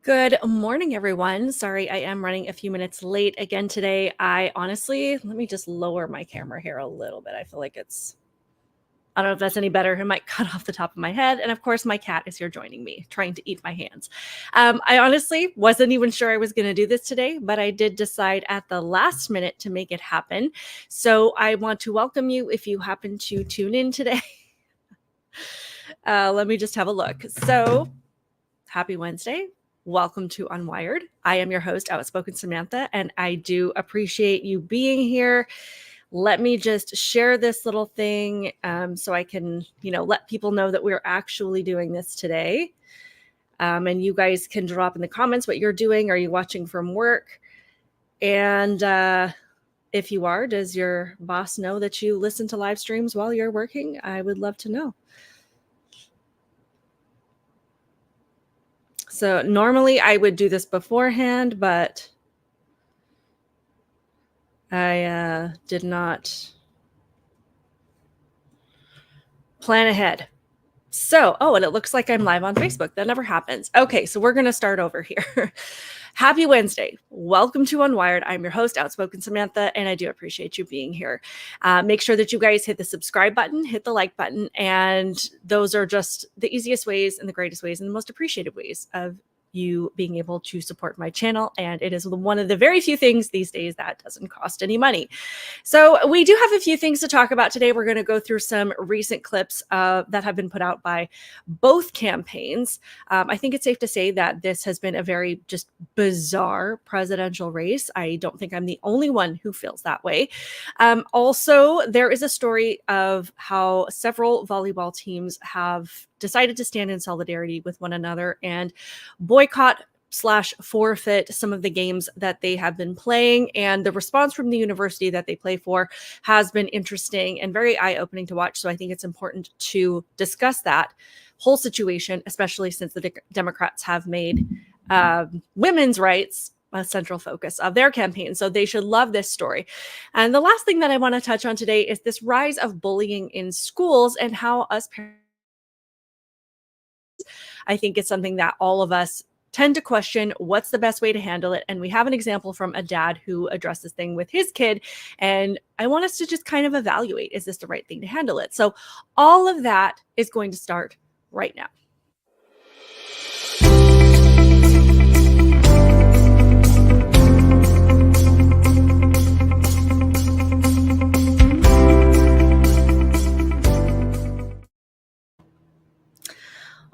Good morning, everyone. Sorry, I am running a few minutes late again today. Let me just lower my camera here a little bit. I feel like I don't know if that's any better. It might cut off the top of my head. And of course, my cat is here joining me, trying to eat my hands. I honestly wasn't even sure I was going to do this today, but I did decide at the last minute to make it happen. So I want to welcome you if you happen to tune in today. Let me just have a look. So happy Wednesday. Welcome to Unwired. I am your host, Outspoken Samantha, and I do appreciate you being here. Let me just share this little thing so I can, let people know that we're actually doing this today. And you guys can drop in the comments what you're doing. Are you watching from work? And if you are, does your boss know that you listen to live streams while you're working? I would love to know. So normally I would do this beforehand, but I did not plan ahead. And it looks like I'm live on Facebook. That never happens. Okay, so we're going to start over here. Happy Wednesday. Welcome to Unwired. I'm your host, Outspoken Samantha, and I do appreciate you being here. Make sure that you guys hit the subscribe button, hit the like button, and those are just the easiest ways and the greatest ways and the most appreciated ways of you being able to support my channel. And it is one of the very few things these days that doesn't cost any money. So we do have a few things to talk about today. We're going to go through some recent clips that have been put out by both campaigns. I think it's safe to say that this has been a very just bizarre presidential race. I don't think I'm the only one who feels that way. Also, there is a story of how several volleyball teams have decided to stand in solidarity with one another and boycott/forfeit some of the games that they have been playing. And the response from the university that they play for has been interesting and very eye-opening to watch. So I think it's important to discuss that whole situation, especially since the Democrats have made women's rights a central focus of their campaign. So they should love this story. And the last thing that I want to touch on today is this rise of bullying in schools and how us parents, I think it's something that all of us tend to question what's the best way to handle it. And we have an example from a dad who addressed this thing with his kid. And I want us to just kind of evaluate, is this the right thing to handle it? So all of that is going to start right now.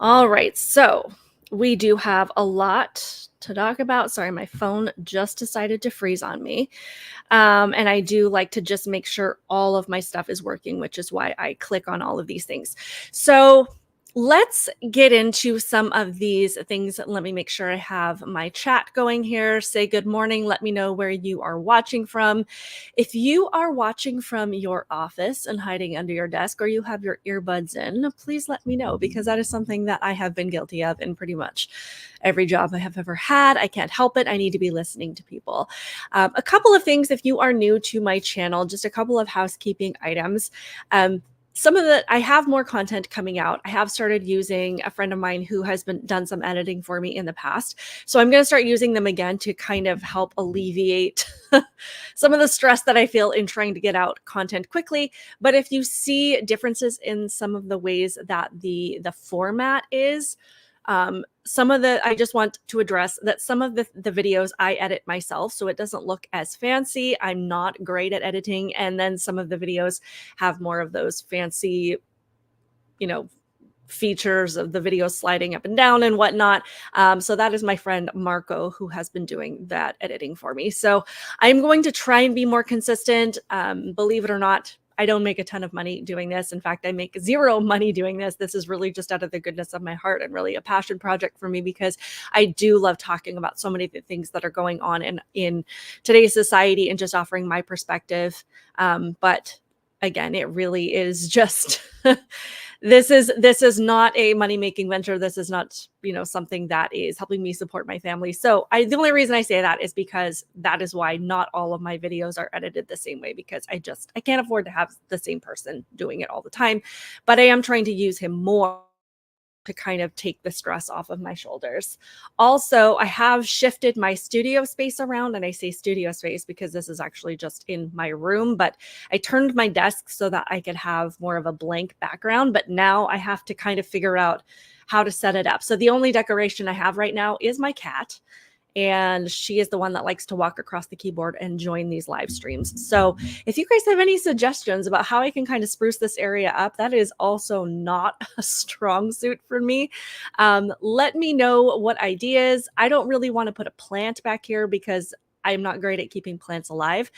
All right, so we do have a lot to talk about. Sorry, my phone just decided to freeze on me. And I do like to just make sure all of my stuff is working, which is why I click on all of these things. So let's get into some of these things. Let me make sure I have my chat going here. Say good morning. Let me know where you are watching from. If you are watching from your office and hiding under your desk, or you have your earbuds in, please let me know, because that is something that I have been guilty of in pretty much every job I have ever had. I can't help it. I need to be listening to people. A couple of things, if you are new to my channel, just a couple of housekeeping items. I have more content coming out. I have started using a friend of mine who has done some editing for me in the past. So I'm going to start using them again to kind of help alleviate some of the stress that I feel in trying to get out content quickly. But if you see differences in some of the ways that the format is, I just want to address that some of the videos I edit myself, so it doesn't look as fancy. I'm not great at editing. And then some of the videos have more of those fancy, features of the video sliding up and down and whatnot. So that is my friend Marco, who has been doing that editing for me. So I'm going to try and be more consistent. Believe it or not, I don't make a ton of money doing this. In fact, I make zero money doing this. This is really just out of the goodness of my heart and really a passion project for me, because I do love talking about so many things that are going on in today's society and just offering my perspective. But again, it really is just this is not a money-making venture. This is not, something that is helping me support my family. So the only reason I say that is because that is why not all of my videos are edited the same way, because I can't afford to have the same person doing it all the time. But I am trying to use him more to kind of take the stress off of my shoulders. Also, I have shifted my studio space around, and I say studio space because this is actually just in my room, but I turned my desk so that I could have more of a blank background, but now I have to kind of figure out how to set it up. So the only decoration I have right now is my cat, and she is the one that likes to walk across the keyboard and join these live streams. So if you guys have any suggestions about how I can kind of spruce this area up, that is also not a strong suit for me. Let me know what ideas. I don't really want to put a plant back here because I'm not great at keeping plants alive.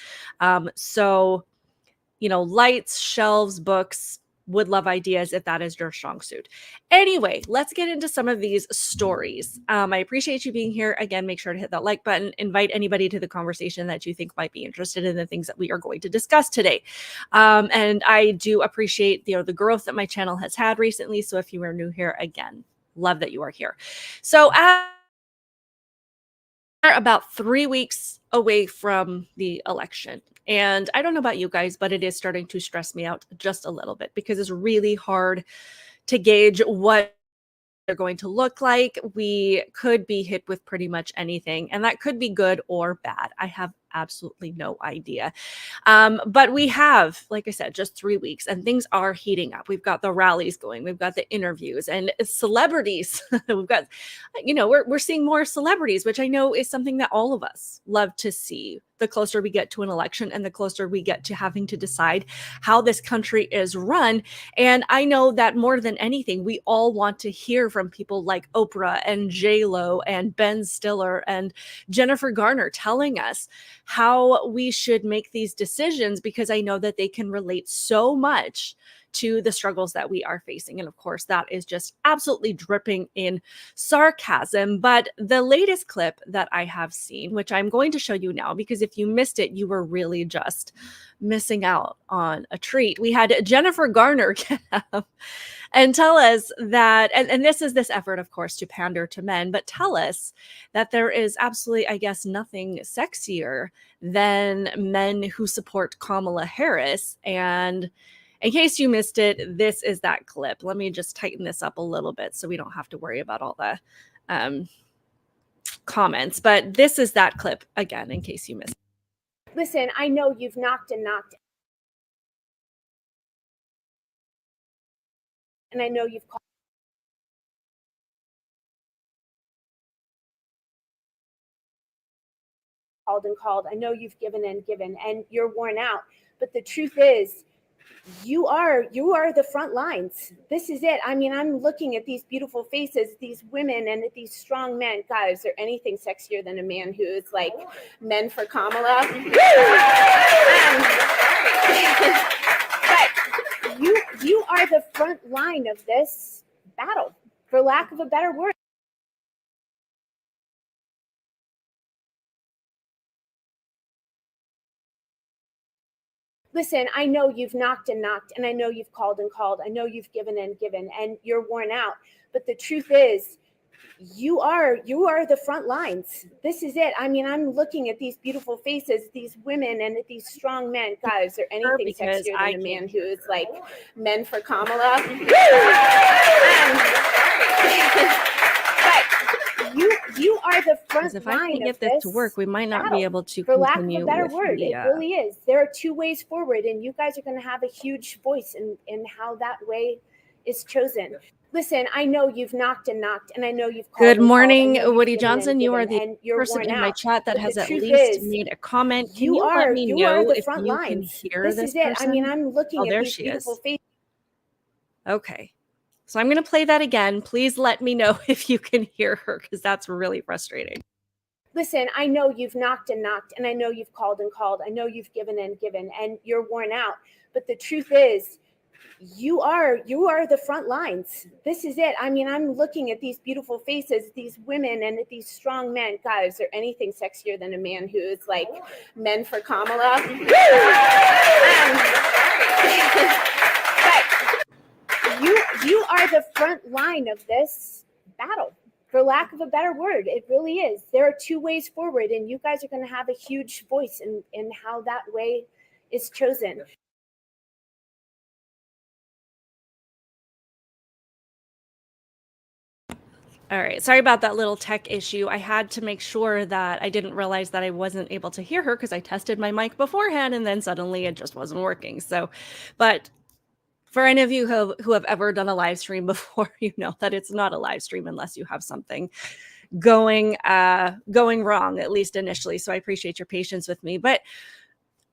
So, lights, shelves, books, would love ideas if that is your strong suit. Anyway, let's get into some of these stories. I appreciate you being here. Again, make sure to hit that like button. Invite anybody to the conversation that you think might be interested in the things that we are going to discuss today. And I do appreciate the growth that my channel has had recently. So if you are new here, again, love that you are here. So about 3 weeks away from the election. And I don't know about you guys, but it is starting to stress me out just a little bit because it's really hard to gauge what they're going to look like. We could be hit with pretty much anything, and that could be good or bad. I have absolutely no idea. But we have, like I said, just 3 weeks, and things are heating up. We've got the rallies going, we've got the interviews and celebrities. We've got, we're seeing more celebrities, which I know is something that all of us love to see. The closer we get to an election and the closer we get to having to decide how this country is run. And I know that more than anything, we all want to hear from people like Oprah and J-Lo and Ben Stiller and Jennifer Garner telling us how we should make these decisions, because I know that they can relate so much to the struggles that we are facing. And of course, that is just absolutely dripping in sarcasm. But the latest clip that I have seen, which I'm going to show you now, because if you missed it, you were really just missing out on a treat. We had Jennifer Garner get up and tell us that, and this is this effort, of course, to pander to men, but tell us that there is absolutely, I guess, nothing sexier than men who support Kamala Harris. And in case you missed it, this is that clip. Let me just tighten this up a little bit so we don't have to worry about all the comments. But this is that clip again, in case you missed it. Listen, I know you've knocked and knocked. And I know you've called and called. I know you've given and given, and you're worn out. But the truth is, you are the front lines. This is it. I mean, I'm looking at these beautiful faces, these women, and these strong men. God, is there anything sexier than a man who is like men for Kamala? But you are the front line of this battle, for lack of a better word. Listen, I know you've knocked and knocked, and I know you've called and called. I know you've given and given, and you're worn out. But the truth is, you are the front lines. This is it. I mean, I'm looking at these beautiful faces, these women, and these strong men. God, is there anything sexier than a man who is like men for Kamala? You are the front line. If I can get this to work, we might not be able to for lack of continue a better with word. the, It really is. There are two ways forward, and you guys are going to have a huge voice in how that way is chosen. Listen, I know you've knocked and knocked, and I know you've called. Good morning, and Woody Johnson. You are the person in my chat that has at least made a comment. Can you let me know if you can hear this person? I mean, I'm looking at these beautiful faces. Okay. So I'm going to play that again. Please let me know if you can hear her, because that's really frustrating. Listen, I know you've knocked and knocked, and I know you've called and called. I know you've given and given, and you're worn out. But the truth is, you are the front lines. This is it. I mean, I'm looking at these beautiful faces, these women, and these strong men. God, is there anything sexier than a man who is like men for Kamala? You are the front line of this battle, for lack of a better word. It really is. There are two ways forward, and you guys are going to have a huge voice in how that way is chosen. All right. Sorry about that little tech issue. I had to make sure that I didn't realize that I wasn't able to hear her because I tested my mic beforehand and then suddenly it just wasn't working. So, but for any of you who have ever done a live stream before, you know that it's not a live stream unless you have something going wrong, at least initially. So I appreciate your patience with me. But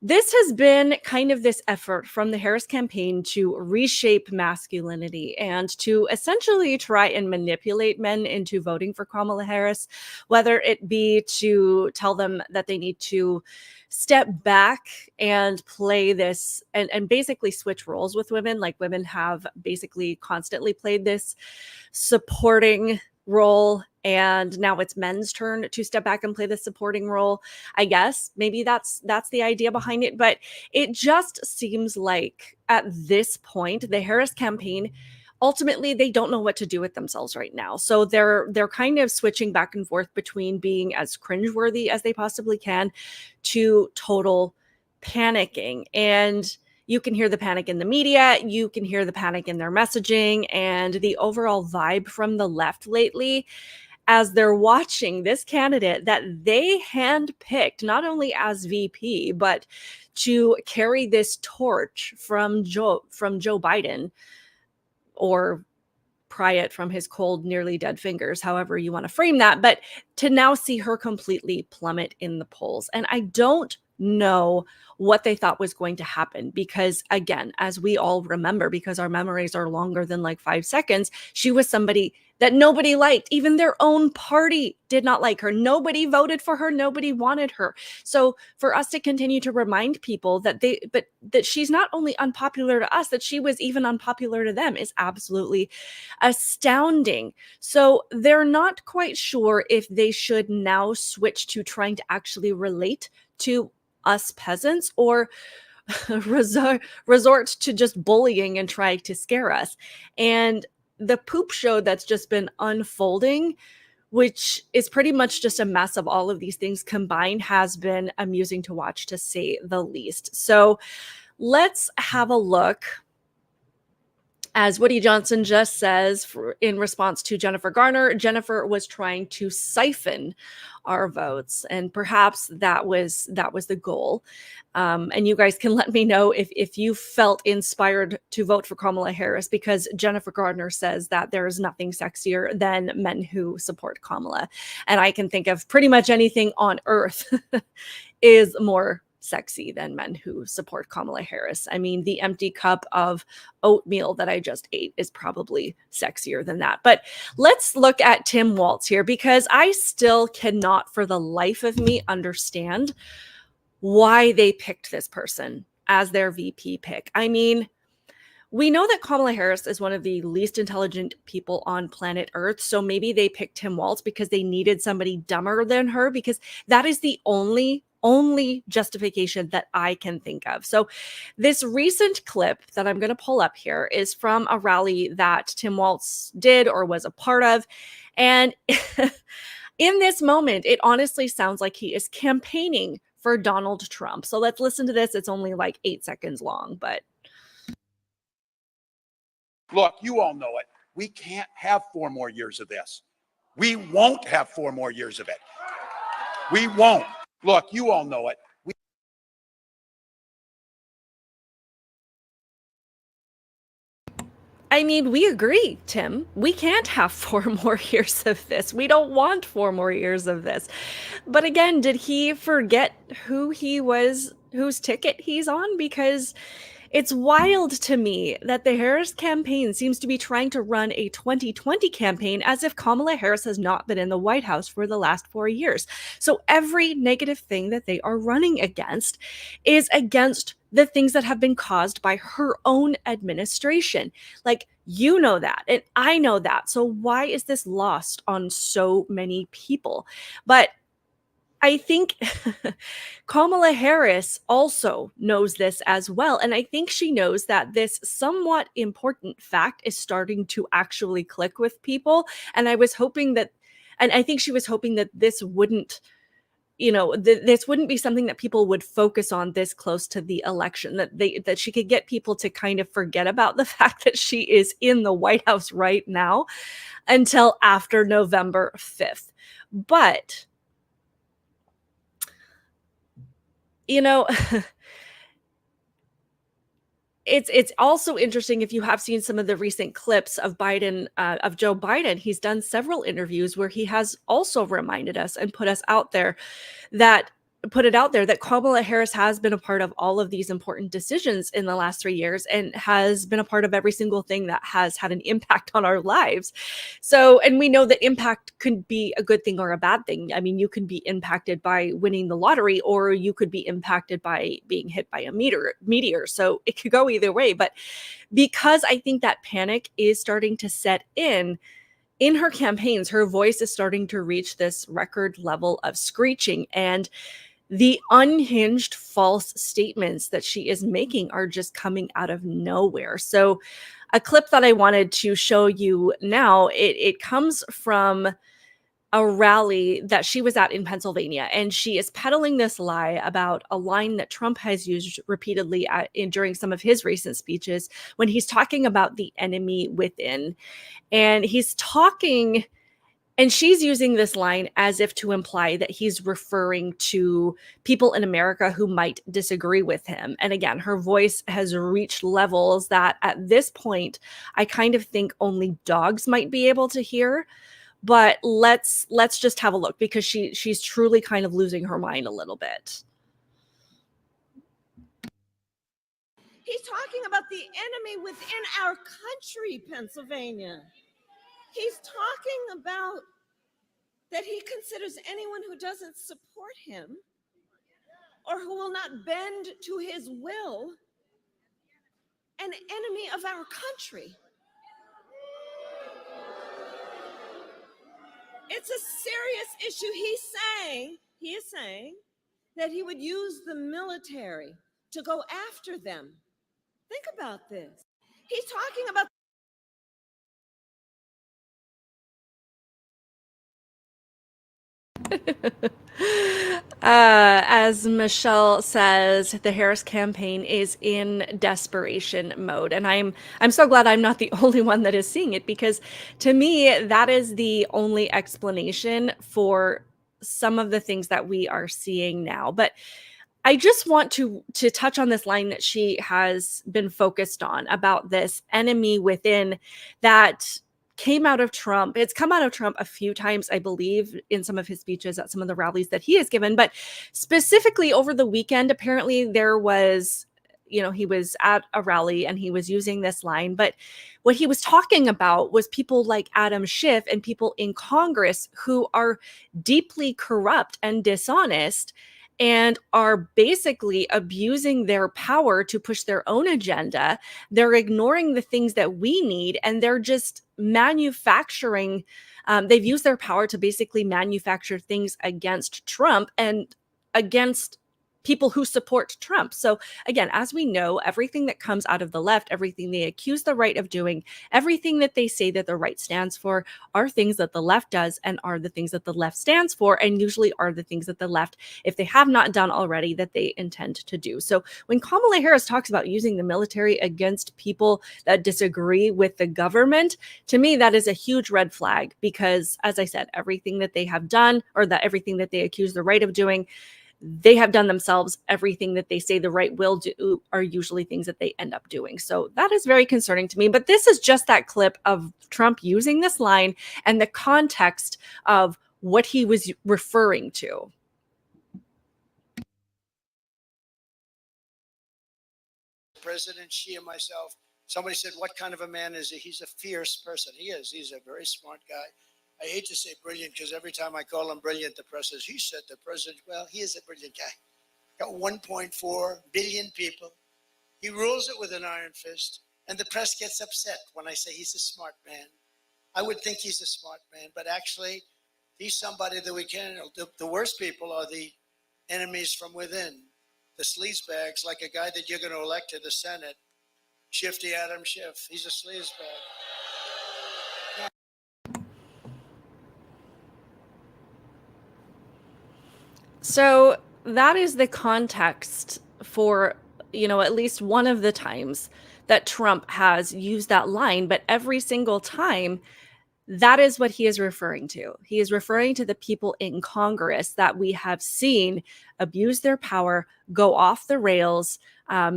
this has been kind of this effort from the Harris campaign to reshape masculinity and to essentially try and manipulate men into voting for Kamala Harris, whether it be to tell them that they need to step back and play this and basically switch roles with women. Like women have basically constantly played this supporting role, and now it's men's turn to step back and play the supporting role. I guess maybe that's the idea behind it, but it just seems like at this point the Harris campaign, ultimately they don't know what to do with themselves right now. So they're kind of switching back and forth between being as cringeworthy as they possibly can to total panicking. And you can hear the panic in the media, you can hear the panic in their messaging, and the overall vibe from the left lately as they're watching this candidate that they handpicked, not only as VP, but to carry this torch from Joe Biden, or pry it from his cold, nearly dead fingers, however you want to frame that, but to now see her completely plummet in the polls. And I don't know what they thought was going to happen because, again, as we all remember, because our memories are longer than like 5 seconds, she was somebody that nobody liked. Even their own party did not like her. Nobody voted for her. Nobody wanted her. So for us to continue to remind people that that she's not only unpopular to us, that she was even unpopular to them is absolutely astounding. So they're not quite sure if they should now switch to trying to actually relate to us peasants or resort to just bullying and try to scare us. And the poop show that's just been unfolding, which is pretty much just a mess of all of these things combined, has been amusing to watch, to say the least. So let's have a look. As Woody Johnson just says, in response to Jennifer Garner, Jennifer was trying to siphon our votes, and perhaps that was the goal. And you guys can let me know if you felt inspired to vote for Kamala Harris, because Jennifer Garner says that there is nothing sexier than men who support Kamala, and I can think of pretty much anything on earth is more sexy than men who support Kamala Harris. I mean, the empty cup of oatmeal that I just ate is probably sexier than that. But let's look at Tim Walz here, because I still cannot for the life of me understand why they picked this person as their VP pick. I mean, we know that Kamala Harris is one of the least intelligent people on planet Earth. So maybe they picked Tim Walz because they needed somebody dumber than her, because that is the only justification that I can think of. So this recent clip that I'm going to pull up here is from a rally that Tim Walz did or was a part of. And in this moment, it honestly sounds like he is campaigning for Donald Trump. So let's listen to this. It's only like 8 seconds long, but look, you all know it. We can't have 4 more years of this. We won't have 4 more years of it. We won't. Look, you all know it. I mean, we agree, Tim. We can't have 4 more years of this. We don't want 4 more years of this. But again, did he forget who he was, whose ticket he's on? Because it's wild to me that the Harris campaign seems to be trying to run a 2020 campaign as if Kamala Harris has not been in the White House for the last 4 years. So every negative thing that they are running against is against the things that have been caused by her own administration. Like, you know that, and I know that. So why is this lost on so many people? But I think Kamala Harris also knows this as well. And I think she knows that this somewhat important fact is starting to actually click with people. And I was hoping that, and I think she was hoping that this wouldn't this wouldn't be something that people would focus on this close to the election, that she could get people to kind of forget about the fact that she is in the White House right now until after November 5th. But, it's also interesting if you have seen some of the recent clips of Joe Biden. He's done several interviews where he has also reminded us and that put it out there that Kamala Harris has been a part of all of these important decisions in the last 3 years and has been a part of every single thing that has had an impact on our lives. So, and we know that impact could be a good thing or a bad thing. I mean, you can be impacted by winning the lottery, or you could be impacted by being hit by a meteor. So it could go either way. But because I think that panic is starting to set in her campaigns, her voice is starting to reach this record level of screeching, and the unhinged false statements that she is making are just coming out of nowhere. So a clip that I wanted to show you now, it comes from a rally that she was at in Pennsylvania, and she is peddling this lie about a line that Trump has used repeatedly during some of his recent speeches when he's talking about the enemy within. And he's talking, and she's using this line as if to imply that he's referring to people in America who might disagree with him. And again, her voice has reached levels that at this point, I kind of think only dogs might be able to hear. But let's just have a look, because she's truly kind of losing her mind a little bit. He's talking about the enemy within our country, Pennsylvania. He's talking about that he considers anyone who doesn't support him or who will not bend to his will an enemy of our country. It's a serious issue. He is saying that he would use the military to go after them. Think about this. He's talking about As Michelle says, the Harris campaign is in desperation mode, and I'm so glad I'm not the only one that is seeing it, because to me that is the only explanation for some of the things that we are seeing now. But I just want to touch on this line that she has been focused on about this enemy within that came out of Trump. It's come out of Trump a few times, I believe, in some of his speeches at some of the rallies that he has given. But specifically over the weekend, apparently there was, he was at a rally and he was using this line. But what he was talking about was people like Adam Schiff and people in Congress who are deeply corrupt and dishonest and are basically abusing their power to push their own agenda. They're ignoring the things that we need, and they're just manufacturing. They've used their power to basically manufacture things against Trump and against people who support Trump. So again, as we know, everything that comes out of the left, everything they accuse the right of doing, everything that they say that the right stands for, are things that the left does and are the things that the left stands for, and usually are the things that the left, if they have not done already, that they intend to do. So when Kamala Harris talks about using the military against people that disagree with the government, to me, that is a huge red flag, because as I said, everything that they have done, or that everything that they accuse the right of doing, they have done themselves. Everything that they say the right will do are usually things that they end up doing. So that is very concerning to me. But this is just that clip of Trump using this line and the context of what he was referring to. President, she and myself, somebody said, what kind of a man is he? He's a fierce person. He is. He's a very smart guy. I hate to say brilliant, because every time I call him brilliant, the press says, he said the president. Well, he is a brilliant guy. Got 1.4 billion people. He rules it with an iron fist. And the press gets upset when I say he's a smart man. I would think he's a smart man, but actually, he's somebody that we can't. The worst people are the enemies from within. The sleazebags, like a guy that you're going to elect to the Senate, Shifty Adam Schiff. He's a sleazebag. So that is the context for, at least one of the times that Trump has used that line, but every single time that is what he is referring to. He is referring to the people in Congress that we have seen abuse their power, go off the rails,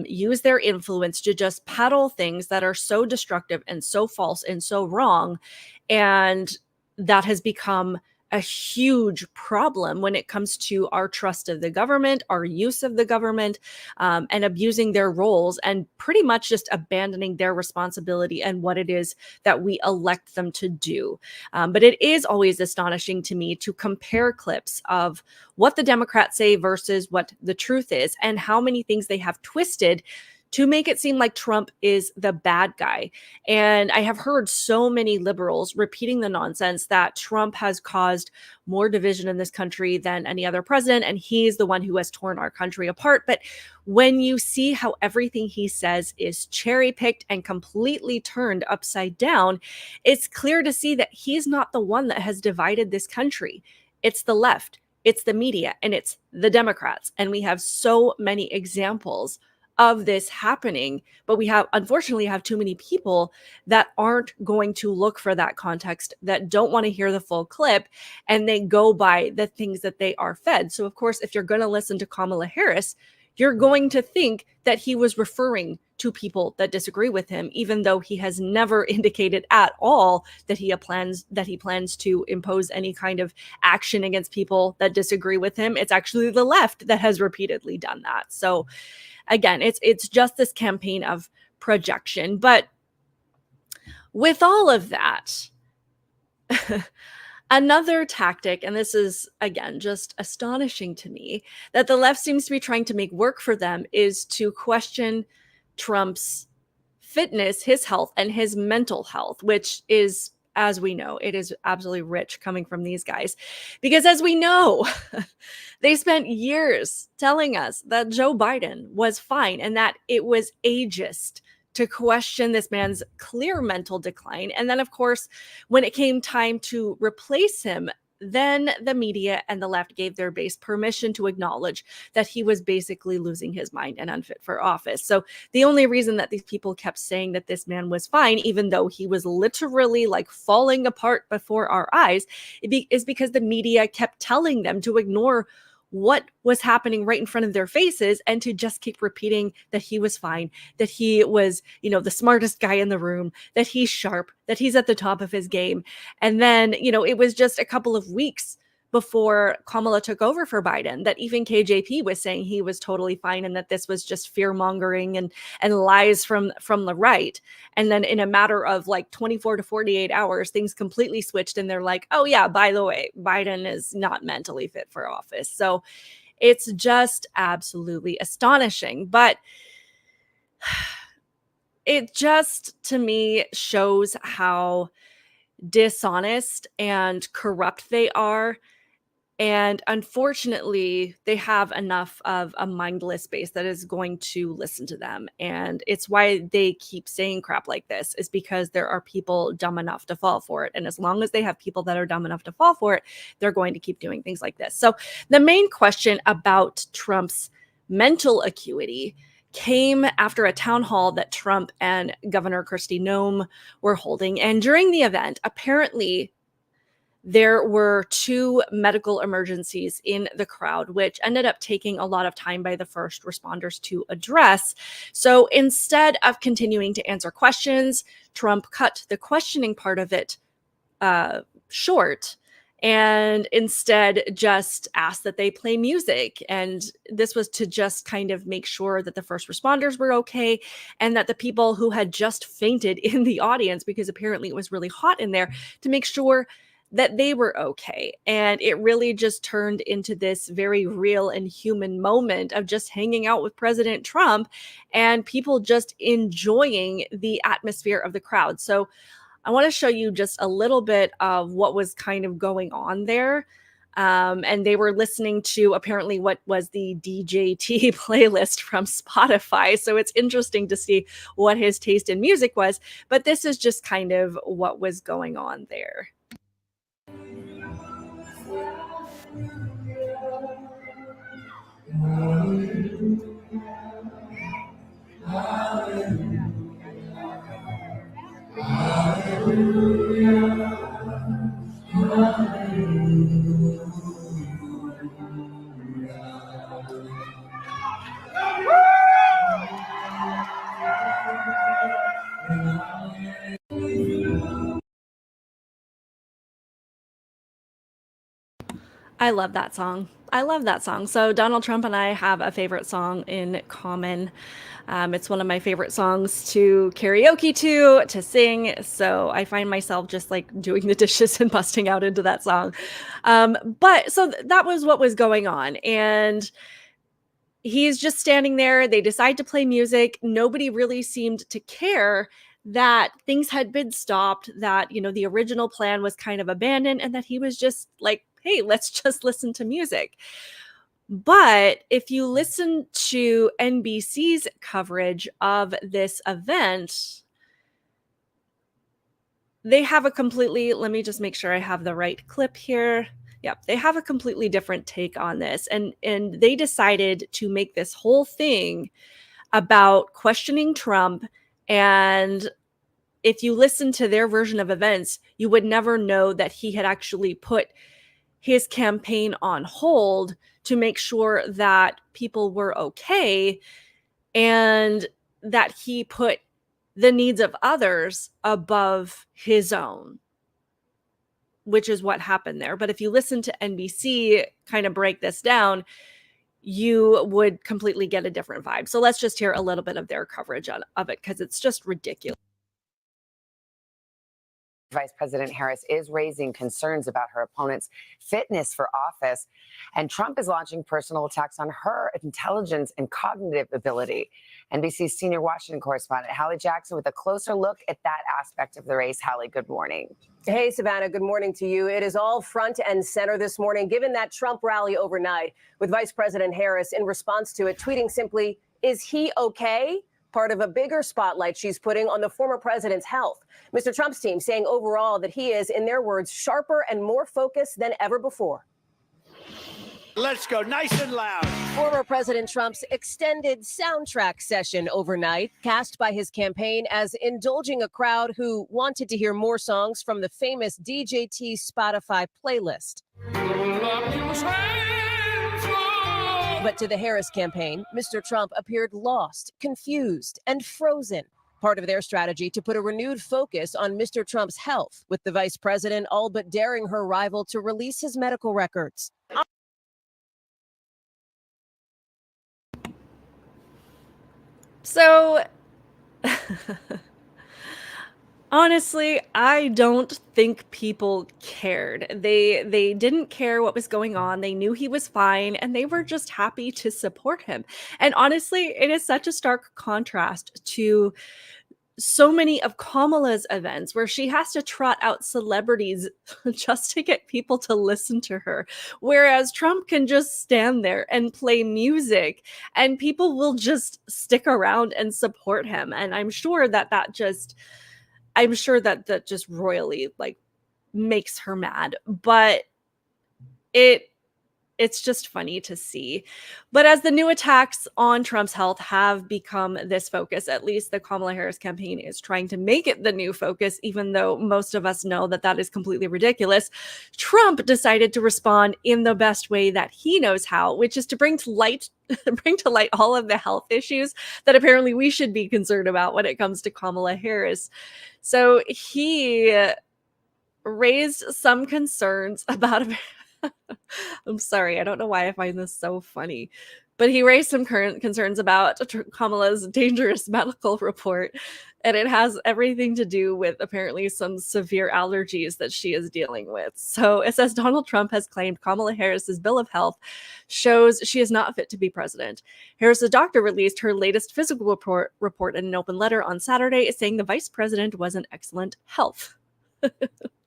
use their influence to just peddle things that are so destructive and so false and so wrong. And that has become a huge problem when it comes to our trust of the government, our use of the government, and abusing their roles and pretty much just abandoning their responsibility and what it is that we elect them to do. But it is always astonishing to me to compare clips of what the Democrats say versus what the truth is and how many things they have twisted to make it seem like Trump is the bad guy. And I have heard so many liberals repeating the nonsense that Trump has caused more division in this country than any other president, and he's the one who has torn our country apart. But when you see how everything he says is cherry picked and completely turned upside down, it's clear to see that he's not the one that has divided this country. It's the left, it's the media, and it's the Democrats. And we have so many examples of this happening, but we unfortunately have too many people that aren't going to look for that context, that don't want to hear the full clip, and they go by the things that they are fed. So of course, if you're going to listen to Kamala Harris, you're going to think that he was referring to people that disagree with him, even though he has never indicated at all that he plans to impose any kind of action against people that disagree with him. It's actually the left that has repeatedly done that. So again, it's just this campaign of projection. But with all of that, another tactic, and this is, again, just astonishing to me, that the left seems to be trying to make work for them is to question Trump's fitness, his health, and his mental health, which is, as we know, it is absolutely rich coming from these guys. Because as we know, they spent years telling us that Joe Biden was fine and that it was ageist to question this man's clear mental decline. And then, of course, when it came time to replace him, then the media and the left gave their base permission to acknowledge that he was basically losing his mind and unfit for office. So the only reason that these people kept saying that this man was fine, even though he was literally like falling apart before our eyes, is because the media kept telling them to ignore what was happening right in front of their faces and to just keep repeating that he was fine, that he was, the smartest guy in the room, that he's sharp, that he's at the top of his game. And then, it was just a couple of weeks before Kamala took over for Biden that even KJP was saying he was totally fine and that this was just fear mongering and lies from the right. And then in a matter of like 24 to 48 hours, things completely switched and they're like, oh yeah, by the way, Biden is not mentally fit for office. So it's just absolutely astonishing. But it just, to me, shows how dishonest and corrupt they are. And unfortunately, they have enough of a mindless base that is going to listen to them. And it's why they keep saying crap like this, is because there are people dumb enough to fall for it. And as long as they have people that are dumb enough to fall for it, they're going to keep doing things like this. So the main question about Trump's mental acuity came after a town hall that Trump and Governor Kristi Noem were holding. And during the event, apparently, there were 2 medical emergencies in the crowd, which ended up taking a lot of time by the first responders to address. So instead of continuing to answer questions, Trump cut the questioning part of it short and instead just asked that they play music. And this was to just kind of make sure that the first responders were okay and that the people who had just fainted in the audience, because apparently it was really hot in there, to make sure that they were okay. And it really just turned into this very real and human moment of just hanging out with President Trump and people just enjoying the atmosphere of the crowd. So I want to show you just a little bit of what was kind of going on there. And they were listening to apparently what was the DJT playlist from Spotify. So it's interesting to see what his taste in music was. But this is just kind of what was going on there. I love that song. I love that song. So Donald Trump and I have a favorite song in common. It's one of my favorite songs to karaoke to sing. So I find myself just like doing the dishes and busting out into that song. That was what was going on. And he's just standing there. They decide to play music. Nobody really seemed to care that things had been stopped, that, the original plan was kind of abandoned, and that he was just like, hey, let's just listen to music. But if you listen to NBC's coverage of this event, they have a completely, let me just make sure I have the right clip here. Yep, they have a completely different take on this. And they decided to make this whole thing about questioning Trump. And if you listen to their version of events, you would never know that he had actually put his campaign on hold to make sure that people were okay, and that he put the needs of others above his own, which is what happened there. But if you listen to NBC kind of break this down, you would completely get a different vibe. So let's just hear a little bit of their coverage of it, because it's just ridiculous. Vice President Harris is raising concerns about her opponent's fitness for office, and Trump is launching personal attacks on her intelligence and cognitive ability. NBC's senior Washington correspondent Hallie Jackson with a closer look at that aspect of the race. Hallie, good morning. Hey, Savannah, good morning to you. It is all front and center this morning, given that Trump rally overnight, with Vice President Harris in response to it tweeting simply, "Is he okay?" Part of a bigger spotlight she's putting on the former president's health. Mr. Trump's team saying overall that he is, in their words, sharper and more focused than ever before. Let's go nice and loud. Former President Trump's extended soundtrack session overnight, cast by his campaign as indulging a crowd who wanted to hear more songs from the famous DJT Spotify playlist. But to the Harris campaign, Mr. Trump appeared lost, confused, and frozen. Part of their strategy to put a renewed focus on Mr. Trump's health, with the vice president all but daring her rival to release his medical records. So, honestly, I don't think people cared. They didn't care what was going on. They knew he was fine, and they were just happy to support him. And honestly, it is such a stark contrast to so many of Kamala's events, where she has to trot out celebrities just to get people to listen to her. Whereas Trump can just stand there and play music, and people will just stick around and support him. And I'm sure that just royally like makes her mad. But it's just funny to see. But as the new attacks on Trump's health have become this focus, at least the Kamala Harris campaign is trying to make it the new focus, even though most of us know that is completely ridiculous. Trump decided to respond in the best way that he knows how, which is to bring to light all of the health issues that apparently we should be concerned about when it comes to Kamala Harris. So he raised some concerns about I'm sorry, I don't know why I find this so funny, but he raised some current concerns about Kamala's dangerous medical report, and it has everything to do with apparently some severe allergies that she is dealing with. So it says Donald Trump has claimed Kamala Harris's bill of health shows she is not fit to be president. Harris's doctor released her latest physical report in an open letter on Saturday, saying the vice president was in excellent health.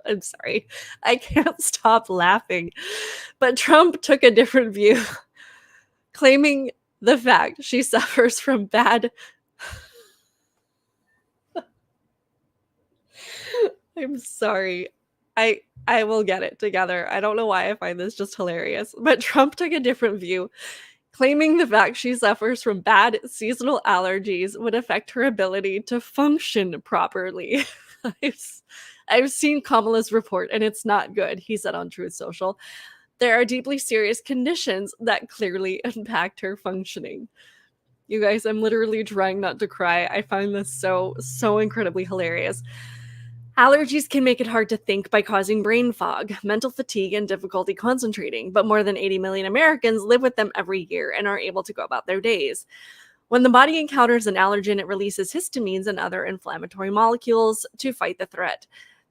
I'm sorry, I can't stop laughing. But Trump took a different view, claiming the fact she suffers from bad... I'm sorry. I will get it together. I don't know why I find this just hilarious. But Trump took a different view, claiming the fact she suffers from bad seasonal allergies would affect her ability to function properly. I've seen Kamala's report and it's not good, he said on Truth Social. There are deeply serious conditions that clearly impact her functioning. You guys, I'm literally trying not to cry. I find this so incredibly hilarious. Allergies can make it hard to think by causing brain fog, mental fatigue, and difficulty concentrating, but more than 80 million Americans live with them every year and are able to go about their days. When the body encounters an allergen, it releases histamines and other inflammatory molecules to fight the threat.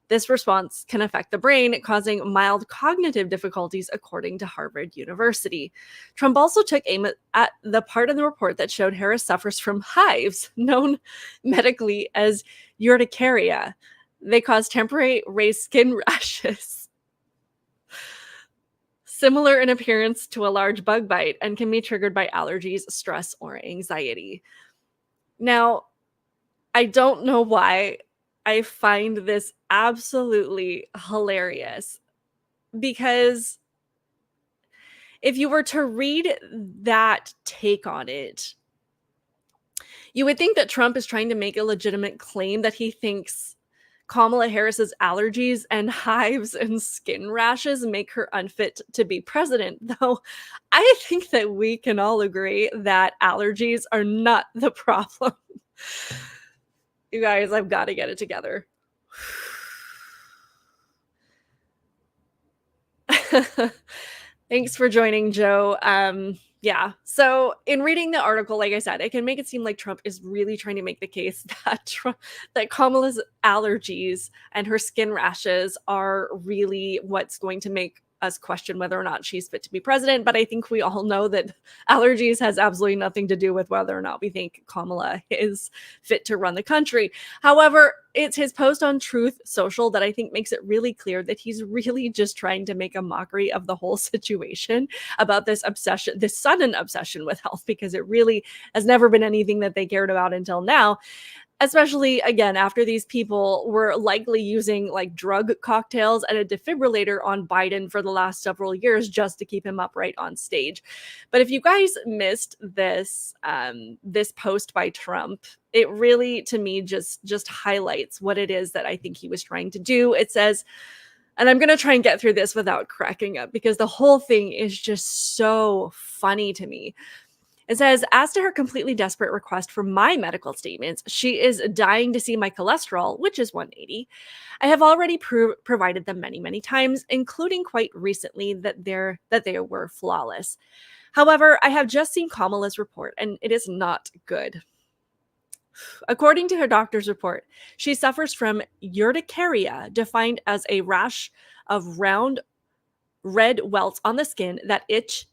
This response can affect the brain, causing mild cognitive difficulties, according to Harvard University. Trump also took aim at the part of the report that showed Harris suffers from hives, known medically as urticaria. They cause temporary raised skin rashes, similar in appearance to a large bug bite, and can be triggered by allergies, stress, or anxiety. Now, I don't know why I find this absolutely hilarious, because if you were to read that take on it, you would think that Trump is trying to make a legitimate claim that he thinks Kamala Harris's allergies and hives and skin rashes make her unfit to be president, though I think that we can all agree that allergies are not the problem. You guys, I've got to get it together. Thanks for joining, Joe. Yeah, so in reading the article, like I said, it can make it seem like Trump is really trying to make the case that Kamala's allergies and her skin rashes are really what's going to make us question whether or not she's fit to be president. But I think we all know that allergies has absolutely nothing to do with whether or not we think Kamala is fit to run the country. However, it's his post on Truth Social that I think makes it really clear that he's really just trying to make a mockery of the whole situation about this obsession, this sudden obsession with health, because it really has never been anything that they cared about until now. Especially, again, after these people were likely using like drug cocktails and a defibrillator on Biden for the last several years just to keep him upright on stage. But if you guys missed this, this post by Trump, it really, to me, just highlights what it is that I think he was trying to do. It says, and I'm going to try and get through this without cracking up because the whole thing is just so funny to me. It says, as to her completely desperate request for my medical statements, she is dying to see my cholesterol, which is 180. I have already provided them many, many times, including quite recently that they were flawless. However, I have just seen Kamala's report, and it is not good. According to her doctor's report, she suffers from urticaria, defined as a rash of round red welts on the skin that itch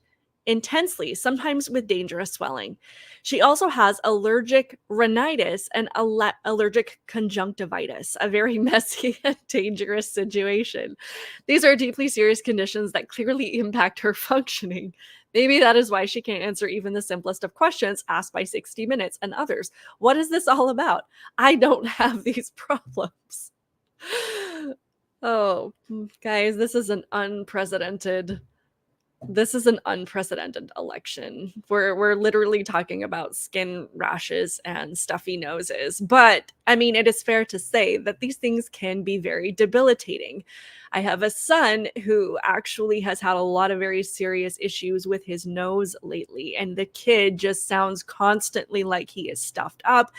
intensely, sometimes with dangerous swelling. She also has allergic rhinitis and allergic conjunctivitis, a very messy and dangerous situation. These are deeply serious conditions that clearly impact her functioning. Maybe that is why she can't answer even the simplest of questions asked by 60 Minutes and others. What is this all about? I don't have these problems. Oh, guys, this is an unprecedented election. We're literally talking about skin rashes and stuffy noses. But I mean, it is fair to say that these things can be very debilitating. I have a son who actually has had a lot of very serious issues with his nose lately, and the kid just sounds constantly like he is stuffed up.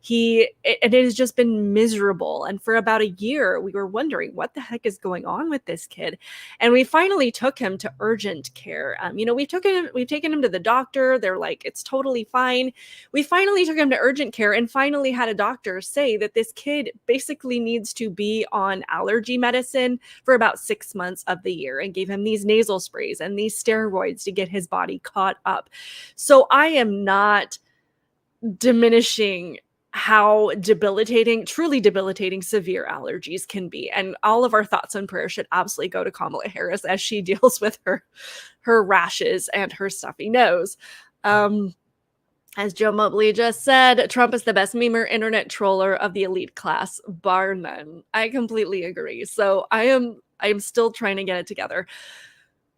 It has just been miserable. And for about a year, we were wondering what the heck is going on with this kid. And we finally took him to urgent care. We've taken him to the doctor. They're like, it's totally fine. We finally took him to urgent care and finally had a doctor say that this kid basically needs to be on allergy medicine for about 6 months of the year, and gave him these nasal sprays and these steroids to get his body caught up. So I am not diminishing how debilitating, truly debilitating severe allergies can be. And all of our thoughts and prayers should absolutely go to Kamala Harris as she deals with her rashes and her stuffy nose. As Joe Mobley just said, Trump is the best memer, internet troller of the elite class, bar none. I completely agree. So I am still trying to get it together.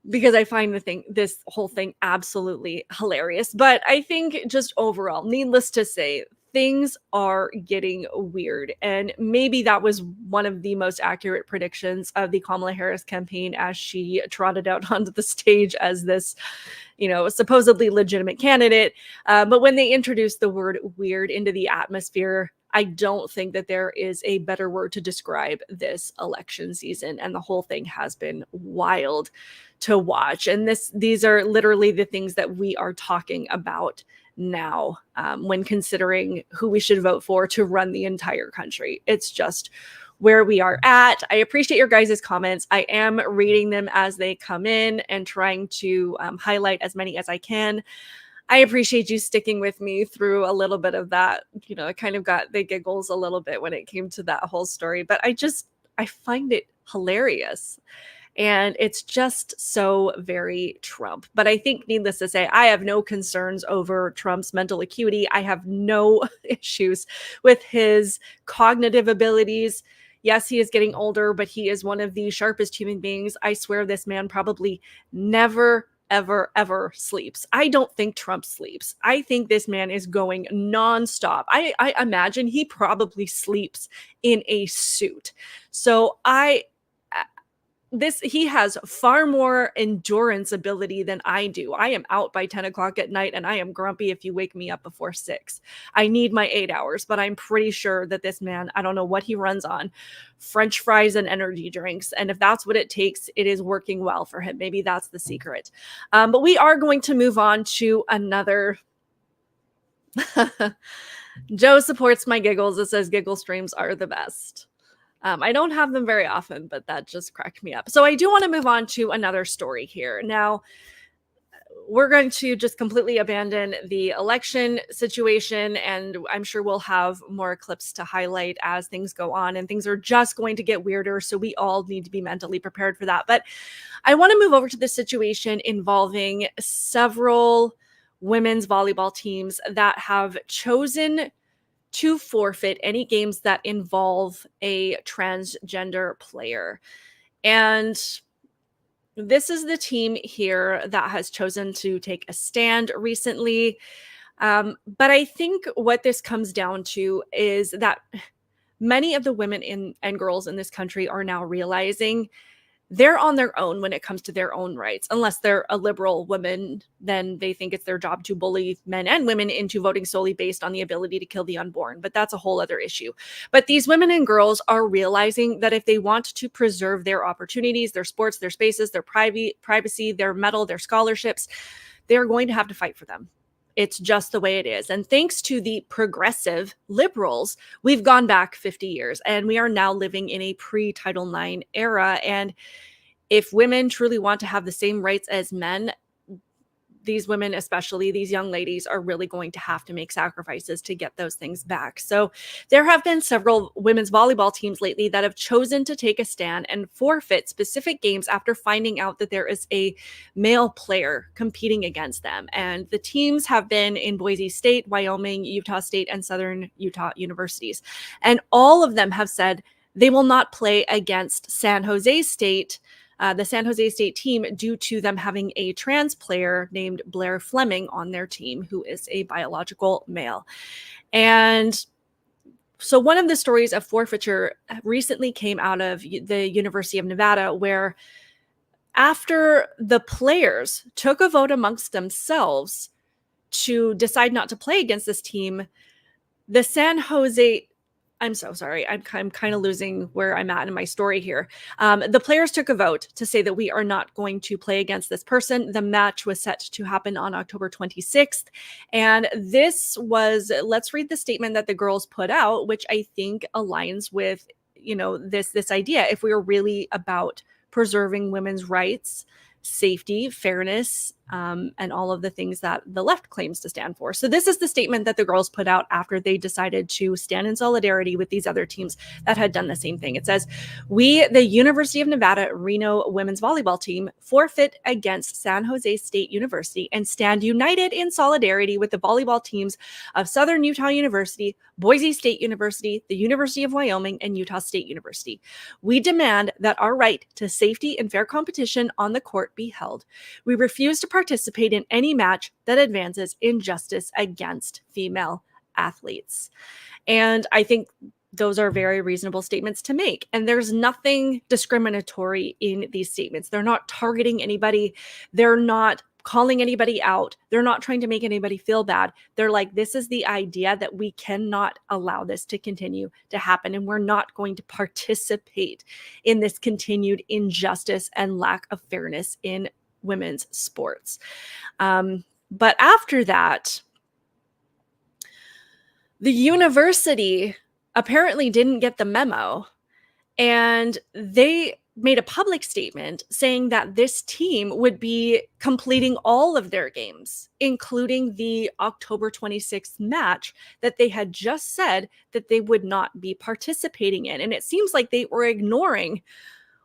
because I find this whole thing absolutely hilarious. But I think just overall, needless to say, things are getting weird. And maybe that was one of the most accurate predictions of the Kamala Harris campaign as she trotted out onto the stage as this, supposedly legitimate candidate. But when they introduced the word weird into the atmosphere, I don't think that there is a better word to describe this election season. And the whole thing has been wild to watch. And these are literally the things that we are talking about now when considering who we should vote for to run the entire country. It's just where we are at. I appreciate your guys' comments. I am reading them as they come in and trying to highlight as many as I can. I appreciate you sticking with me through a little bit of that. I kind of got the giggles a little bit when it came to that whole story, but I find it hilarious. And it's just so very Trump. But I think, needless to say, I have no concerns over Trump's mental acuity. I have no issues with his cognitive abilities. Yes, he is getting older, but he is one of the sharpest human beings. I swear this man probably never, ever sleeps. I don't think Trump sleeps. I think this man is going nonstop. I imagine he probably sleeps in a suit. So he has far more endurance ability than I do. I am out by 10 o'clock at night and I am grumpy if you wake me up before 6. I need my 8 hours, but I'm pretty sure that this man, I don't know what he runs on, French fries and energy drinks. And if that's what it takes, it is working well for him. Maybe that's the secret. But we are going to move on to another. Joe supports my giggles. It says giggle streams are the best. I don't have them very often, but that just cracked me up. So I do want to move on to another story here. Now, we're going to just completely abandon the election situation, and I'm sure we'll have more clips to highlight as things go on, and things are just going to get weirder, so we all need to be mentally prepared for that. But I want to move over to the situation involving several women's volleyball teams that have chosen to forfeit any games that involve a transgender player. And this is the team here that has chosen to take a stand recently. But I think what this comes down to is that many of the women and girls in this country are now realizing they're on their own when it comes to their own rights. Unless they're a liberal woman, then they think it's their job to bully men and women into voting solely based on the ability to kill the unborn. But that's a whole other issue. But these women and girls are realizing that if they want to preserve their opportunities, their sports, their spaces, their privacy, their medal, their scholarships, they're going to have to fight for them. It's just the way it is. And thanks to the progressive liberals, we've gone back 50 years and we are now living in a pre-Title IX era. And if women truly want to have the same rights as men, these women, especially these young ladies, are really going to have to make sacrifices to get those things back. So there have been several women's volleyball teams lately that have chosen to take a stand and forfeit specific games after finding out that there is a male player competing against them. And the teams have been in Boise State, Wyoming, Utah State, and Southern Utah universities. And all of them have said they will not play against San Jose State, the San Jose State team, due to them having a trans player named Blair Fleming on their team, who is a biological male. And so one of the stories of forfeiture recently came out of the University of Nevada, where after the players took a vote amongst themselves to decide not to play against this team, the San Jose, I'm so sorry, I'm kind of losing where I'm at in my story here. The players took a vote to say that we are not going to play against this person. The match was set to happen on October 26th. And this was, let's read the statement that the girls put out, which I think aligns with, this idea. If we are really about preserving women's rights, safety, fairness, and all of the things that the left claims to stand for. So this is the statement that the girls put out after they decided to stand in solidarity with these other teams that had done the same thing. It says, "We, the University of Nevada Reno women's volleyball team, forfeit against San Jose State University and stand united in solidarity with the volleyball teams of Southern Utah University, Boise State University, the University of Wyoming, and Utah State University. We demand that our right to safety and fair competition on the court be held. We refuse to participate in any match that advances injustice against female athletes." And I think those are very reasonable statements to make. And there's nothing discriminatory in these statements. They're not targeting anybody. They're not calling anybody out. They're not trying to make anybody feel bad. They're like, this is the idea that we cannot allow this to continue to happen. And we're not going to participate in this continued injustice and lack of fairness in women's sports. But after that, the university apparently didn't get the memo, and they made a public statement saying that this team would be completing all of their games, including the October 26th match that they had just said that they would not be participating in. And it seems like they were ignoring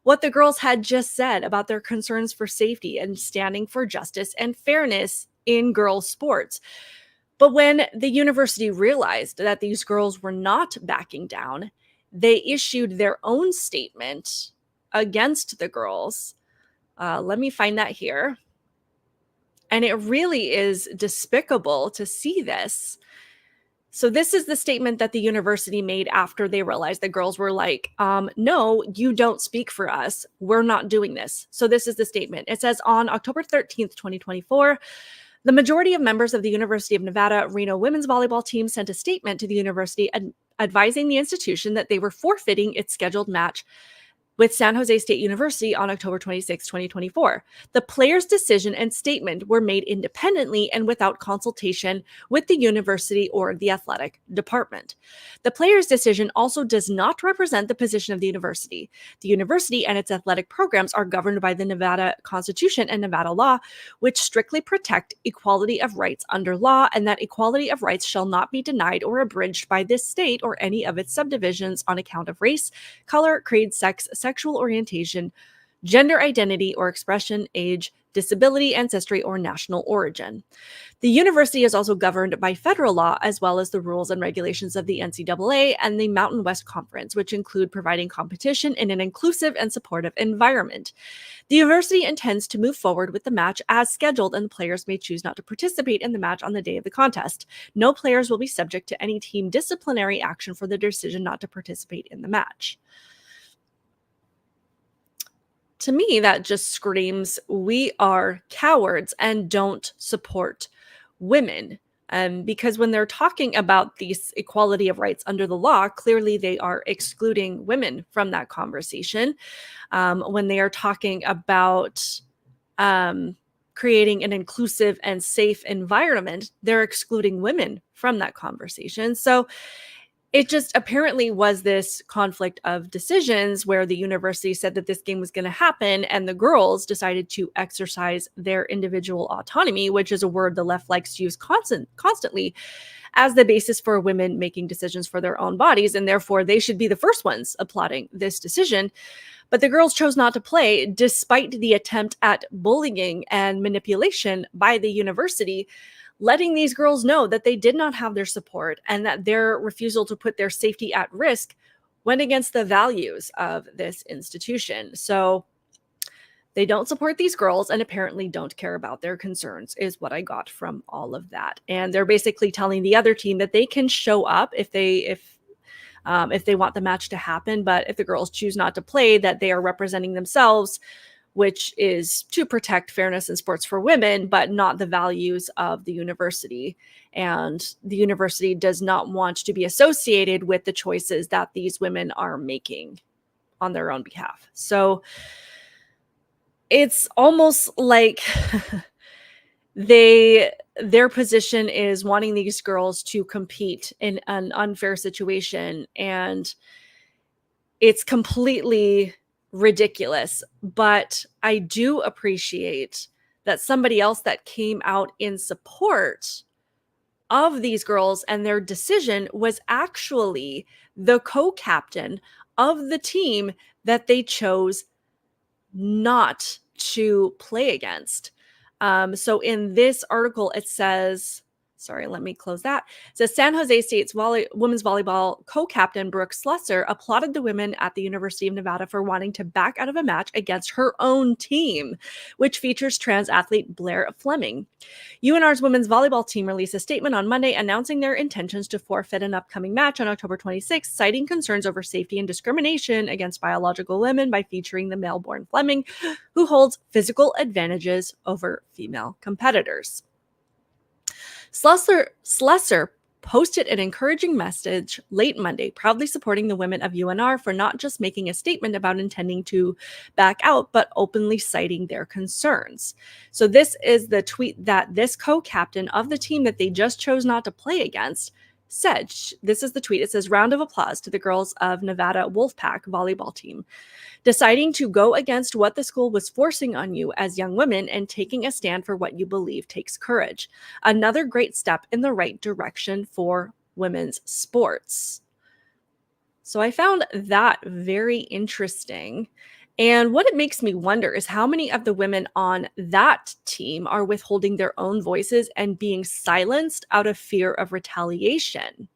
what the girls had just said about their concerns for safety and standing for justice and fairness in girls' sports. But when the university realized that these girls were not backing down, they issued their own statement against the girls. Let me find that here. And it really is despicable to see this. So this is the statement that the university made after they realized the girls were like, no, you don't speak for us. We're not doing this. So this is the statement. It says, on October 13th, 2024, the majority of members of the University of Nevada Reno women's volleyball team sent a statement to the university advising the institution that they were forfeiting its scheduled match with San Jose State University on October 26, 2024. The players' decision and statement were made independently and without consultation with the university or the athletic department. The players' decision also does not represent the position of the university. The university and its athletic programs are governed by the Nevada Constitution and Nevada law, which strictly protect equality of rights under law, and that equality of rights shall not be denied or abridged by this state or any of its subdivisions on account of race, color, creed, sex, sexual orientation, gender identity or expression, age, disability, ancestry, or national origin. The university is also governed by federal law as well as the rules and regulations of the NCAA and the Mountain West Conference, which include providing competition in an inclusive and supportive environment. The university intends to move forward with the match as scheduled, and the players may choose not to participate in the match on the day of the contest. No players will be subject to any team disciplinary action for the decision not to participate in the match. To me, that just screams, we are cowards and don't support women. Because when they're talking about this equality of rights under the law, clearly they are excluding women from that conversation. When they are talking about creating an inclusive and safe environment, they're excluding women from that conversation. So it just apparently was this conflict of decisions where the university said that this game was going to happen, and the girls decided to exercise their individual autonomy, which is a word the left likes to use constantly as the basis for women making decisions for their own bodies, and therefore they should be the first ones applauding this decision. But the girls chose not to play despite the attempt at bullying and manipulation by the university, letting these girls know that they did not have their support and that their refusal to put their safety at risk went against the values of this institution. So they don't support these girls and apparently don't care about their concerns, is what I got from all of that. And they're basically telling the other team that they can show up if they want the match to happen, but if the girls choose not to play, that they are representing themselves, which is to protect fairness in sports for women, but not the values of the university. And the university does not want to be associated with the choices that these women are making on their own behalf. So it's almost like their position is wanting these girls to compete in an unfair situation, and it's completely ridiculous. But I do appreciate that somebody else that came out in support of these girls and their decision was actually the co-captain of the team that they chose not to play against. So in this article, it says, sorry, let me close that. It says San Jose State's women's volleyball co-captain Brooke Slesser applauded the women at the University of Nevada for wanting to back out of a match against her own team, which features trans athlete Blair Fleming. UNR's women's volleyball team released a statement on Monday announcing their intentions to forfeit an upcoming match on October 26, citing concerns over safety and discrimination against biological women by featuring the male-born Fleming, who holds physical advantages over female competitors. Slesser posted an encouraging message late Monday, proudly supporting the women of UNR for not just making a statement about intending to back out, but openly citing their concerns. So this is the tweet that this co-captain of the team that they just chose not to play against said. This is the tweet. It says, "Round of applause to the girls of Nevada Wolfpack volleyball team. Deciding to go against what the school was forcing on you as young women and taking a stand for what you believe takes courage. Another great step in the right direction for women's sports." So I found that very interesting. And what it makes me wonder is how many of the women on that team are withholding their own voices and being silenced out of fear of retaliation.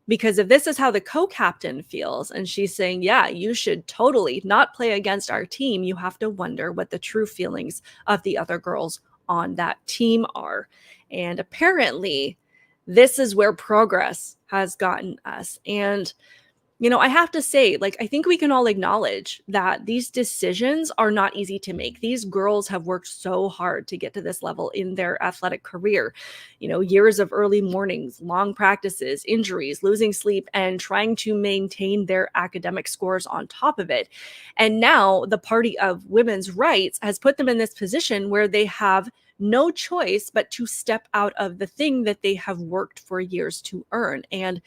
Because if this is how the co-captain feels and she's saying, yeah, you should totally not play against our team, you have to wonder what the true feelings of the other girls on that team are. And apparently, this is where progress has gotten us. And you know, I have to say, like, I think we can all acknowledge that these decisions are not easy to make. These girls have worked so hard to get to this level in their athletic career. You know, years of early mornings, long practices, injuries, losing sleep, and trying to maintain their academic scores on top of it. And now the party of women's rights has put them in this position where they have no choice but to step out of the thing that they have worked for years to earn. And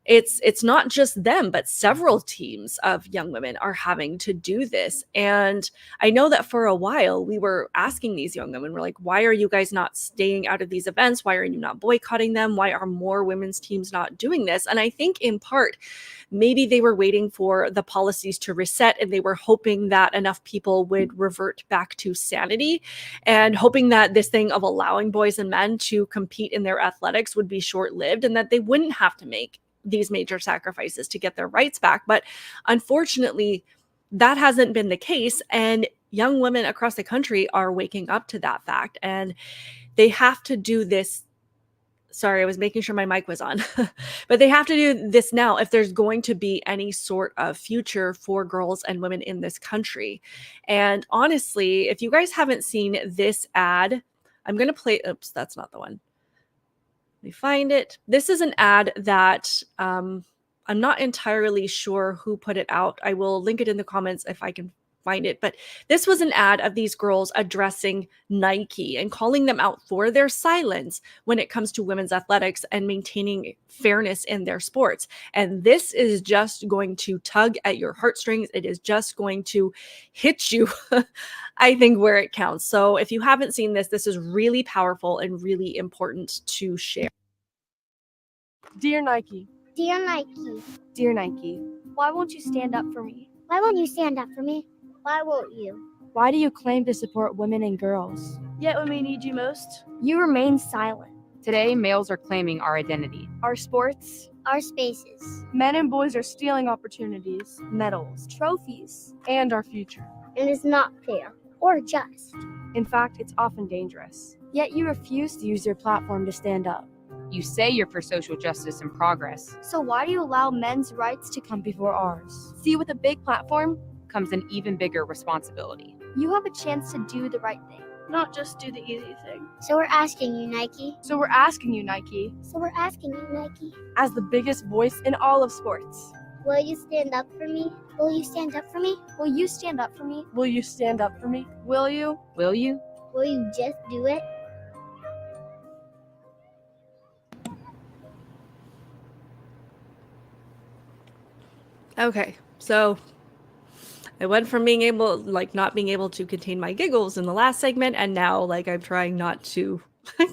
it's not just them, but several teams of young women are having to do this. And I know that for a while we were asking these young women, we're like, why are you guys not staying out of these events? Why are you not boycotting them? Why are more women's teams not doing this? And I think in part, maybe they were waiting for the policies to reset and they were hoping that enough people would revert back to sanity and hoping that this thing of allowing boys and men to compete in their athletics would be short-lived and that they wouldn't have to make these major sacrifices to get their rights back. But unfortunately, that hasn't been the case. And young women across the country are waking up to that fact. And they have to do this. Sorry, I was making sure my mic was on. But they have to do this now if there's going to be any sort of future for girls and women in this country. And honestly, if you guys haven't seen this ad, I'm going to play. Oops, that's not the one. Let me find it. This is an ad that I'm not entirely sure who put it out. I will link it in the comments if I can find it. But this was an ad of these girls addressing Nike and calling them out for their silence when it comes to women's athletics and maintaining fairness in their sports. And this is just going to tug at your heartstrings. It is just going to hit you, I think, where it counts. So if you haven't seen this, this is really powerful and really important to share. Dear Nike. Dear Nike. Dear Nike. Why won't you stand up for me? Why won't you stand up for me? Why won't you? Why do you claim to support women and girls? Yet when we need you most, you remain silent. Today, males are claiming our identity, our sports, our spaces. Men and boys are stealing opportunities, medals, trophies, and our future. It is not fair or just. In fact, it's often dangerous. Yet you refuse to use your platform to stand up. You say you're for social justice and progress. So why do you allow men's rights to come before ours? See, with a big platform comes an even bigger responsibility. You have a chance to do the right thing, not just do the easy thing. So we're asking you, Nike. So we're asking you, Nike. So we're asking you, Nike. As the biggest voice in all of sports. Will you stand up for me? Will you stand up for me? Will you stand up for me? Will you stand up for me? Will you? Will you? Will you just do it? Okay, so I went from being able, like, not being able to contain my giggles in the last segment, and now, like, I'm trying not to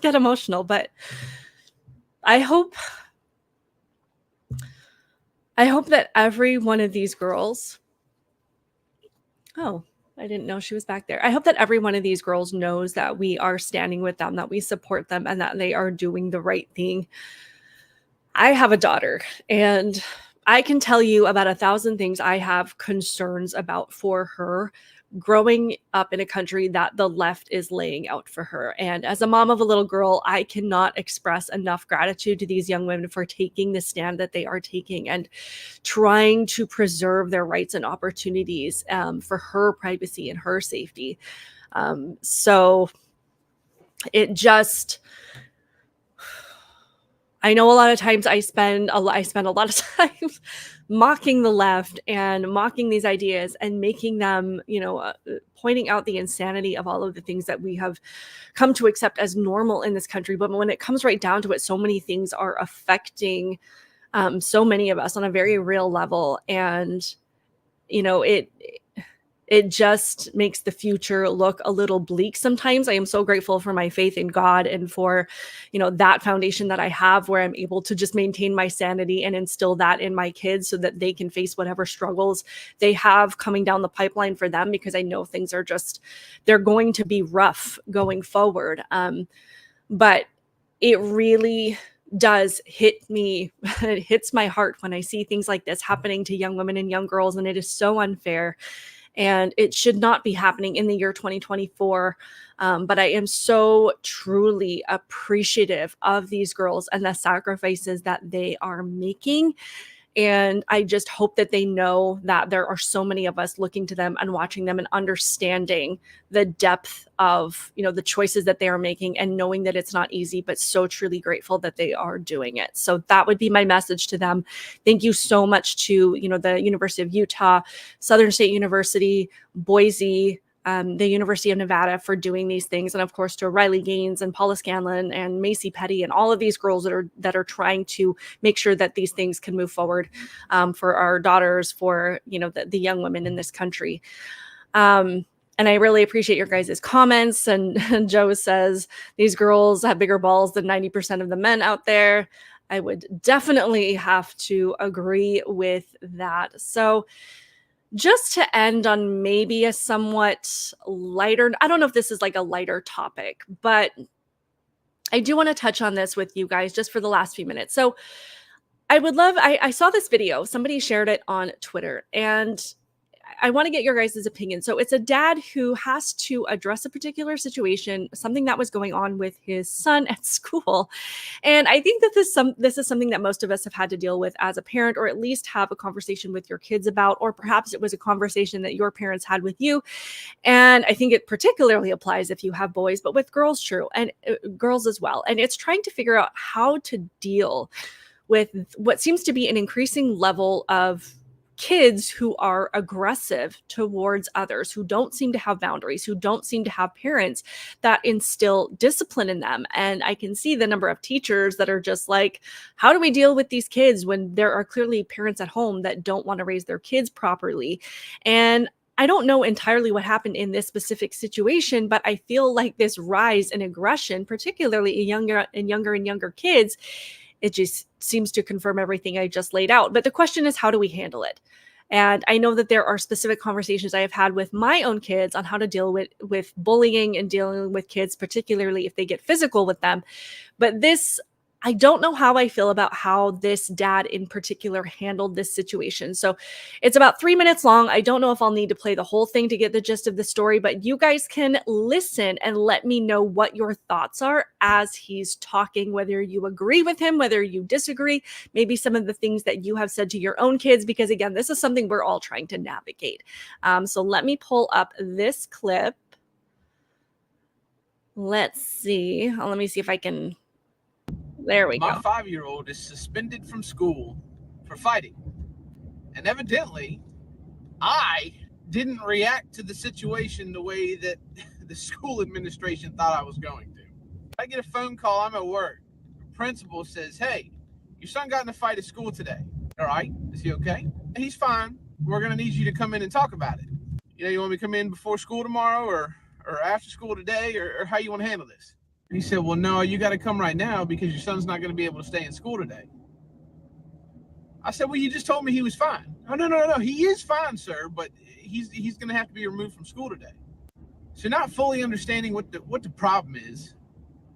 get emotional. But I hope that every one of these girls, oh, I didn't know she was back there. I hope that every one of these girls knows that we are standing with them, that we support them, and that they are doing the right thing. I have a daughter, and I can tell you about 1,000 things I have concerns about for her growing up in a country that the left is laying out for her. And as a mom of a little girl, I cannot express enough gratitude to these young women for taking the stand that they are taking and trying to preserve their rights and opportunities for her privacy and her safety. So it just... I know a lot of times I spend a lot of time mocking the left and mocking these ideas and making them, pointing out the insanity of all of the things that we have come to accept as normal in this country. But when it comes right down to it, so many things are affecting so many of us on a very real level. And, it just makes the future look a little bleak sometimes. I am so grateful for my faith in God and for, that foundation that I have, where I'm able to just maintain my sanity and instill that in my kids so that they can face whatever struggles they have coming down the pipeline for them, because I know things are they're going to be rough going forward. But it really does hit me. It hits my heart when I see things like this happening to young women and young girls, and it is so unfair. And it should not be happening in the year 2024. But I am so truly appreciative of these girls and the sacrifices that they are making. And I just hope that they know that there are so many of us looking to them and watching them and understanding the depth of, the choices that they are making, and knowing that it's not easy, but so truly grateful that they are doing it. So that would be my message to them. Thank you so much to, the University of Utah, Southern State University, Boise, the University of Nevada for doing these things. And of course to Riley Gaines and Paula Scanlon and Macy Petty and all of these girls that are trying to make sure that these things can move forward for our daughters, for, the young women in this country. And I really appreciate your guys' comments. And Joe says, these girls have bigger balls than 90% of the men out there. I would definitely have to agree with that. So just to end on maybe a somewhat lighter, I don't know if this is like a lighter topic, but I do want to touch on this with you guys just for the last few minutes. So I saw this video, somebody shared it on Twitter, and I want to get your guys' opinion. So it's a dad who has to address a particular situation, something that was going on with his son at school. And I think that this is something that most of us have had to deal with as a parent, or at least have a conversation with your kids about, or perhaps it was a conversation that your parents had with you. And I think it particularly applies if you have boys, but with girls, true, and girls as well. And it's trying to figure out how to deal with what seems to be an increasing level of kids who are aggressive towards others, who don't seem to have boundaries, who don't seem to have parents that instill discipline in them. And I can see the number of teachers that are just like, how do we deal with these kids when there are clearly parents at home that don't want to raise their kids properly? And I don't know entirely what happened in this specific situation, but I feel like this rise in aggression, particularly in younger kids, it just seems to confirm everything I just laid out. But the question is, how do we handle it? And I know that there are specific conversations I have had with my own kids on how to deal with bullying and dealing with kids, particularly if they get physical with them. But I don't know how I feel about how this dad in particular handled this situation. So it's about 3 minutes long. I don't know if I'll need to play the whole thing to get the gist of the story, but you guys can listen and let me know what your thoughts are as he's talking, whether you agree with him, whether you disagree, maybe some of the things that you have said to your own kids, because again, this is something we're all trying to navigate. So let me pull up this clip. Let's see. Let me see if I can... There we go. My 5-year-old is suspended from school for fighting. And evidently, I didn't react to the situation the way that the school administration thought I was going to. I get a phone call, I'm at work. The principal says, hey, your son got in a fight at school today. All right, is he okay? He's fine. We're going to need you to come in and talk about it. You want me to come in before school tomorrow or after school today, or how you want to handle this? He said, well, no, you got to come right now because your son's not going to be able to stay in school today. I said, well, you just told me he was fine. Oh, no. He is fine, sir, but he's going to have to be removed from school today. So not fully understanding what the problem is,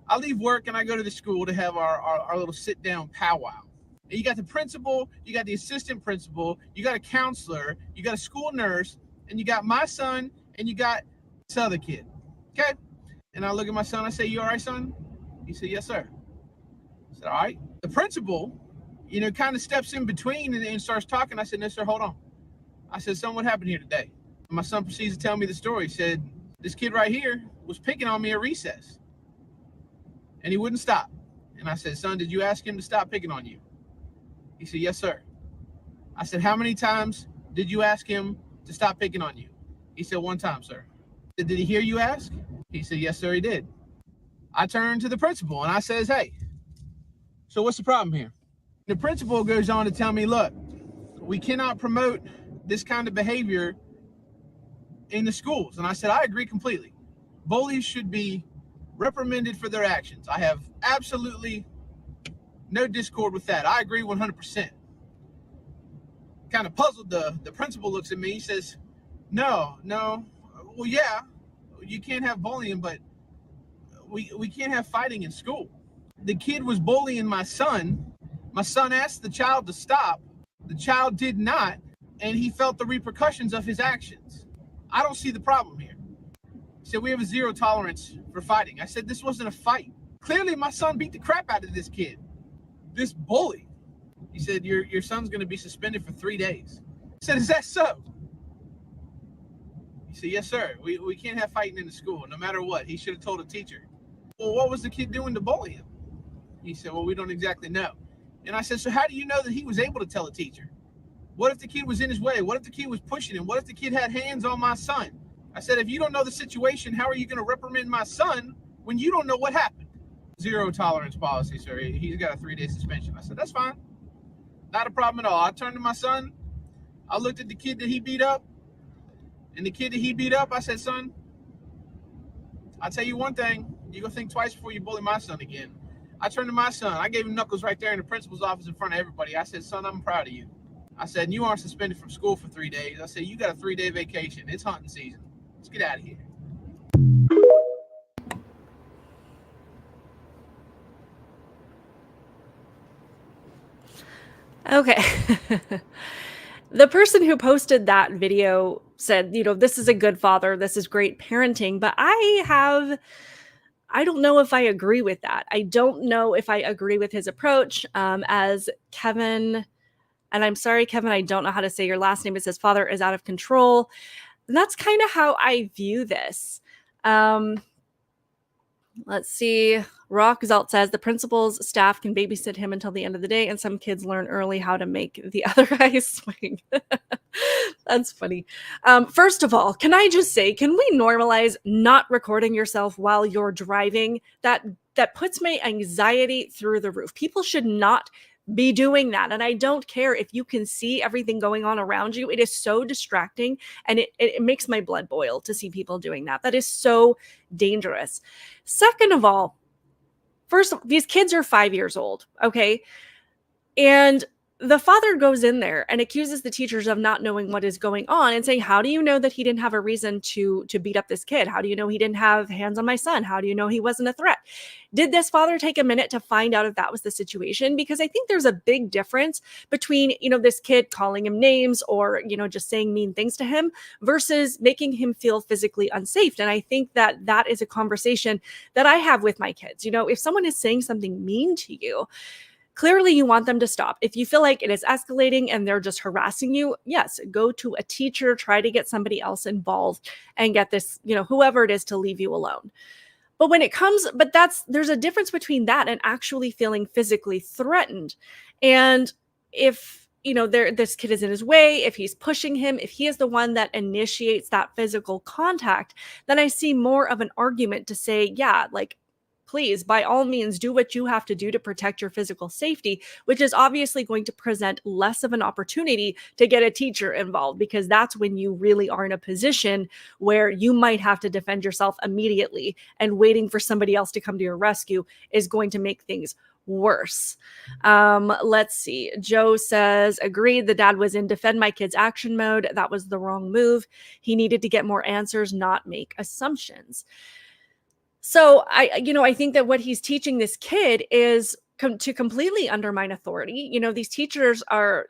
I leave work and I go to the school to have our little sit-down powwow. And you got the principal, you got the assistant principal, you got a counselor, you got a school nurse, and you got my son, and you got this other kid. Okay? And I look at my son, I say, you all right, son? He said, yes, sir. I said, all right. The principal, kind of steps in between and starts talking. I said, no, sir, hold on. I said, son, what happened here today? And my son proceeds to tell me the story. He said, this kid right here was picking on me at recess. And he wouldn't stop. And I said, son, did you ask him to stop picking on you? He said, yes, sir. I said, how many times did you ask him to stop picking on you? He said, one time, sir. I said, did he hear you ask? He said, yes, sir, he did. I turned to the principal and I says, hey, so what's the problem here? The principal goes on to tell me, look, we cannot promote this kind of behavior in the schools. And I said, I agree completely. Bullies should be reprimanded for their actions. I have absolutely no discord with that. I agree 100%. Kind of puzzled, the principal looks at me, he says, no, well, yeah, you can't have bullying, but we can't have fighting in school. The kid was bullying my son. My son asked the child to stop. The child did not, and he felt the repercussions of his actions. I don't see the problem here. He said, we have a zero tolerance for fighting. I said, this wasn't a fight. Clearly, my son beat the crap out of this kid, this bully. He said, your son's going to be suspended for 3 days. I said, is that so? He said, yes, sir. We can't have fighting in the school, no matter what. He should have told a teacher. Well, what was the kid doing to bully him? He said, well, we don't exactly know. And I said, so how do you know that he was able to tell a teacher? What if the kid was in his way? What if the kid was pushing him? What if the kid had hands on my son? I said, if you don't know the situation, how are you going to reprimand my son when you don't know what happened? Zero tolerance policy, sir. He's got a 3-day suspension. I said, that's fine. Not a problem at all. I turned to my son. I looked at the kid that he beat up. And the kid that he beat up, I said, son, I'll tell you one thing. You're going to think twice before you bully my son again. I turned to my son. I gave him knuckles right there in the principal's office in front of everybody. I said, son, I'm proud of you. I said, you aren't suspended from school for 3 days. I said, you got a 3-day vacation. It's hunting season. Let's get out of here. Okay. The person who posted that video said, this is a good father. This is great parenting. But I don't know if I agree with that. I don't know if I agree with his approach. As Kevin, and I'm sorry, Kevin, I don't know how to say your last name. It says father is out of control. And that's kind of how I view this. Let's see. Rock Zalt says the principal's staff can babysit him until the end of the day, and some kids learn early how to make the other guy swing. That's funny. First of all, can I just say, can we normalize not recording yourself while you're driving? That puts my anxiety through the roof. People should not be doing that. And I don't care if you can see everything going on around you. It is so distracting, and it makes my blood boil to see people doing that. That is so dangerous. Second of all, first, these kids are 5 years old, okay? And the father goes in there and accuses the teachers of not knowing what is going on and saying, how do you know that he didn't have a reason to beat up this kid? How do you know he didn't have hands on my son? How do you know he wasn't a threat? Did this father take a minute to find out if that was the situation? Because I think there's a big difference between, this kid calling him names or, just saying mean things to him versus making him feel physically unsafe. And I think that is a conversation that I have with my kids. If someone is saying something mean to you, clearly you want them to stop. If you feel like it is escalating and they're just harassing you, yes, go to a teacher, try to get somebody else involved and get this, whoever it is to leave you alone. But there's a difference between that and actually feeling physically threatened. And if, this kid is in his way, if he's pushing him, if he is the one that initiates that physical contact, then I see more of an argument to say, yeah, like, please, by all means, do what you have to do to protect your physical safety, which is obviously going to present less of an opportunity to get a teacher involved, because that's when you really are in a position where you might have to defend yourself immediately, and waiting for somebody else to come to your rescue is going to make things worse. Let's see. Joe says, agreed. The dad was in defend my kids action mode. That was the wrong move. He needed to get more answers, not make assumptions. So I think that what he's teaching this kid is to completely undermine authority. These teachers are,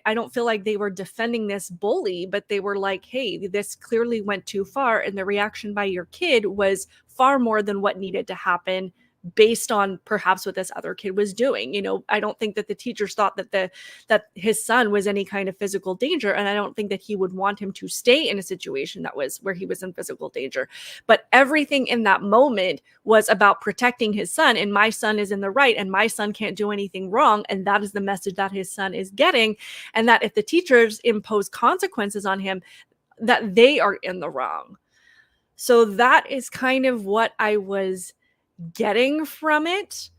I don't feel like they were defending this bully, but they were like, hey, this clearly went too far. And the reaction by your kid was far more than what needed to happen based on perhaps what this other kid was doing. I don't think that the teachers thought that his son was any kind of physical danger. And I don't think that he would want him to stay in a situation that was where he was in physical danger. But everything in that moment was about protecting his son, and my son is in the right, and my son can't do anything wrong. And that is the message that his son is getting. And that if the teachers impose consequences on him, that they are in the wrong. So that is kind of what I was getting from it.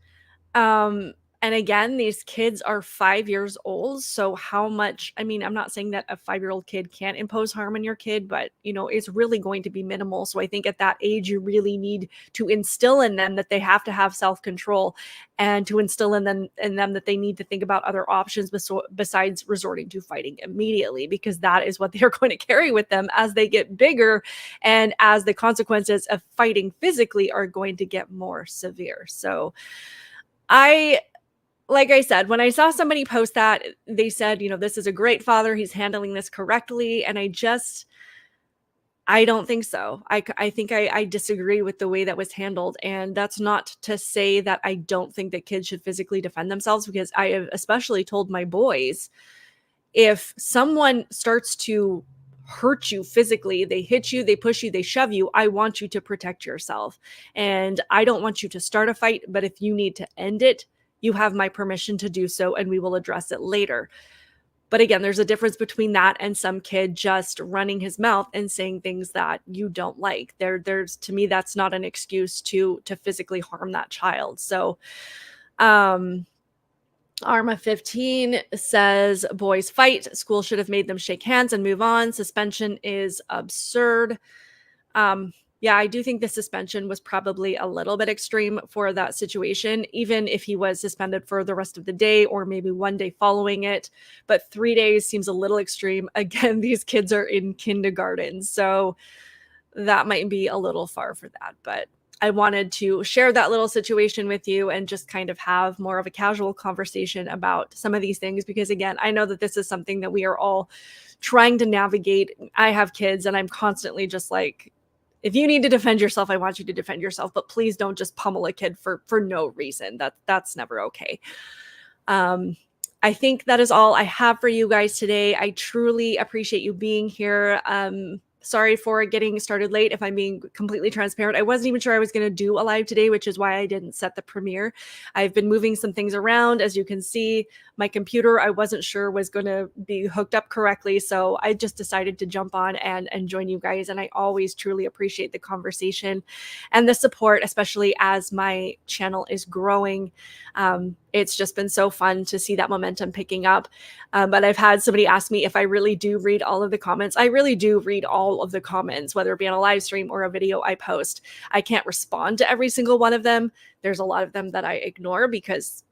And again, these kids are 5 years old. So how much, I'm not saying that a 5-year-old kid can't impose harm on your kid, but it's really going to be minimal. So I think at that age, you really need to instill in them that they have to have self-control, and to instill in them that they need to think about other options besides resorting to fighting immediately, because that is what they're going to carry with them as they get bigger, and as the consequences of fighting physically are going to get more severe. So like I said, when I saw somebody post that, they said, this is a great father, he's handling this correctly. And I don't think so. I think I disagree with the way that was handled. And that's not to say that I don't think that kids should physically defend themselves, because I have especially told my boys, if someone starts to hurt you physically, they hit you, they push you, they shove you, I want you to protect yourself. And I don't want you to start a fight, but if you need to end it, you have my permission to do so, and we will address it later. But again, there's a difference between that and some kid just running his mouth and saying things that you don't like. There's to me, that's not an excuse to physically harm that child. So Arma 15 says, boys fight. School should have made them shake hands and move on. Suspension is absurd. Yeah, I do think the suspension was probably a little bit extreme for that situation, even if he was suspended for the rest of the day or maybe one day following it. But 3 days seems a little extreme. Again, these kids are in kindergarten, so that might be a little far for that. But I wanted to share that little situation with you and just kind of have more of a casual conversation about some of these things, because again, I know that this is something that we are all trying to navigate. I have kids, and I'm constantly just like, if you need to defend yourself, I want you to defend yourself, but please don't just pummel a kid for no reason. That's never okay. I think that is all I have for you guys today. I truly appreciate you being here. Sorry for getting started late. If I'm being completely transparent, I wasn't even sure I was going to do a live today, which is why I didn't set the premiere. I've been moving some things around. As you can see, my computer, I wasn't sure was going to be hooked up correctly. So I just decided to jump on and join you guys. And I always truly appreciate the conversation and the support, especially as my channel is growing. It's just been so fun to see that momentum picking up. But I've had somebody ask me if I really do read all of the comments. I really do read all of the comments, whether it be on a live stream or a video I post. I can't respond to every single one of them. There's a lot of them that I ignore because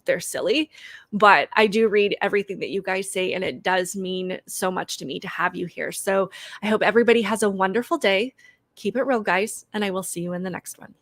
they're silly, but I do read everything that you guys say, and it does mean so much to me to have you here. So I hope everybody has a wonderful day. Keep it real, guys, and I will see you in the next one.